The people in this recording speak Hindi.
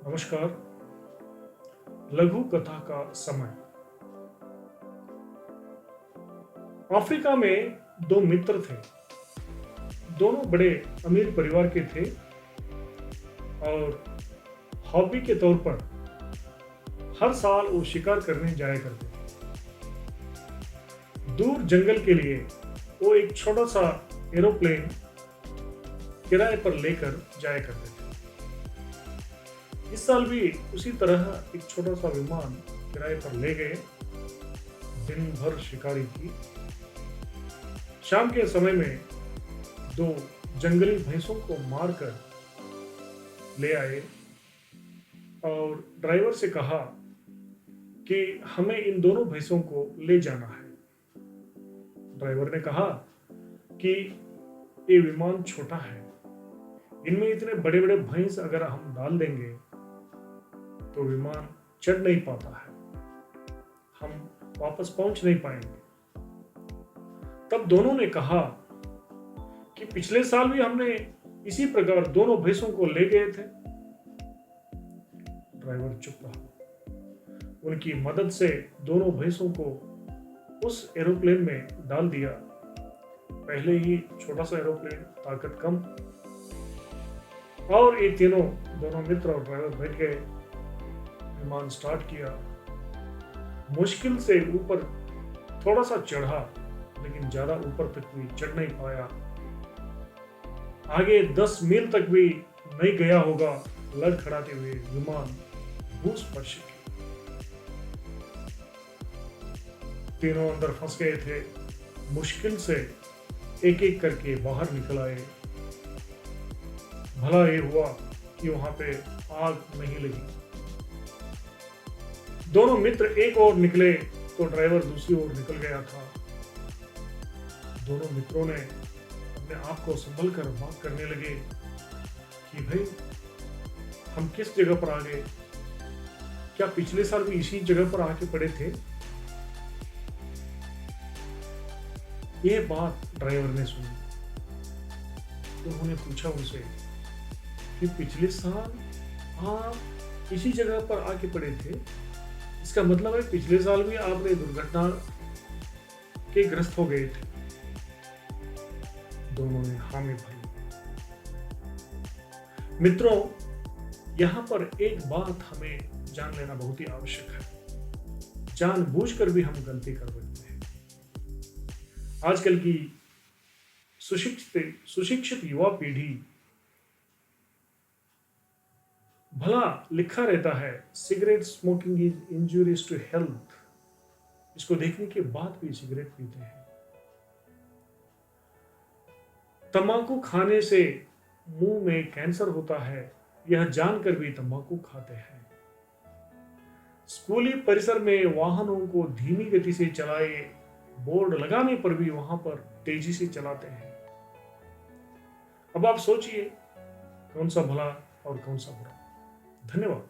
नमस्कार। लघु कथा का समय। अफ्रीका में दो मित्र थे। दोनों बड़े अमीर परिवार के थे और हॉबी के तौर पर हर साल वो शिकार करने जाया करते थे। दूर जंगल के लिए वो एक छोटा सा एरोप्लेन किराए पर लेकर जाया करते थे। इस साल भी उसी तरह एक छोटा सा विमान किराए पर ले गए। दिन भर शिकारी की। शाम के समय में दो जंगली भैंसों को मारकर ले आए और ड्राइवर से कहा कि हमें इन दोनों भैंसों को ले जाना है। ड्राइवर ने कहा कि ये विमान छोटा है, इनमें इतने बड़े बड़े भैंस अगर हम डाल देंगे तो विमान चढ़ नहीं पाता है, हम वापस पहुंच नहीं पाएंगे। तब दोनों ने कहा कि पिछले साल भी हमने इसी प्रकार दोनों भैंसों को ले गए थे। ड्राइवर चुप रहा। उनकी मदद से दोनों भैंसों को उस एरोप्लेन में डाल दिया। पहले ही छोटा सा एरोप्लेन, ताकत कम, और ये दोनों मित्र और ड्राइवर बैठ गए। विमान स्टार्ट किया। मुश्किल से ऊपर थोड़ा सा चढ़ा, लेकिन ज्यादा ऊपर तक भी चढ़ नहीं पाया। आगे 10 मील तक भी नहीं गया होगा। लड़खड़ाते हुए विमान भूस्पर्श किया। तीनों अंदर फंस गए थे। मुश्किल से एक एक करके बाहर निकल आए। भला ये हुआ कि वहां पे आग नहीं लगी। दोनों मित्र एक ओर निकले तो ड्राइवर दूसरी ओर निकल गया था। दोनों मित्रों ने अपने आप को संभल कर बात करने लगे कि भाई, हम किस जगह पर आ गए? क्या पिछले साल भी इसी जगह पर आके पड़े थे? यह बात ड्राइवर ने सुनी। उन्होंने पूछा उनसे कि पिछले साल आप इसी जगह पर आके पड़े थे? इसका मतलब है पिछले साल भी आपने दुर्घटना के ग्रस्त हो गए थे। दोनों ने हामी भरी। मित्रों, यहां पर एक बात हमें जान लेना बहुत ही आवश्यक है। जानबूझकर भी हम गलती कर बैठते हैं। आजकल की सुशिक्षित युवा पीढ़ी, भला लिखा रहता है cigarette smoking is injurious to health. इसको देखने के बाद भी सिगरेट पीते हैं। तंबाकू खाने से मुंह में कैंसर होता है, यह जानकर भी तंबाकू खाते हैं। स्कूली परिसर में वाहनों को धीमी गति से चलाए बोर्ड लगाने पर भी वहां पर तेजी से चलाते हैं। अब आप सोचिए कौन सा भला और कौन सा बुरा। धन्यवाद।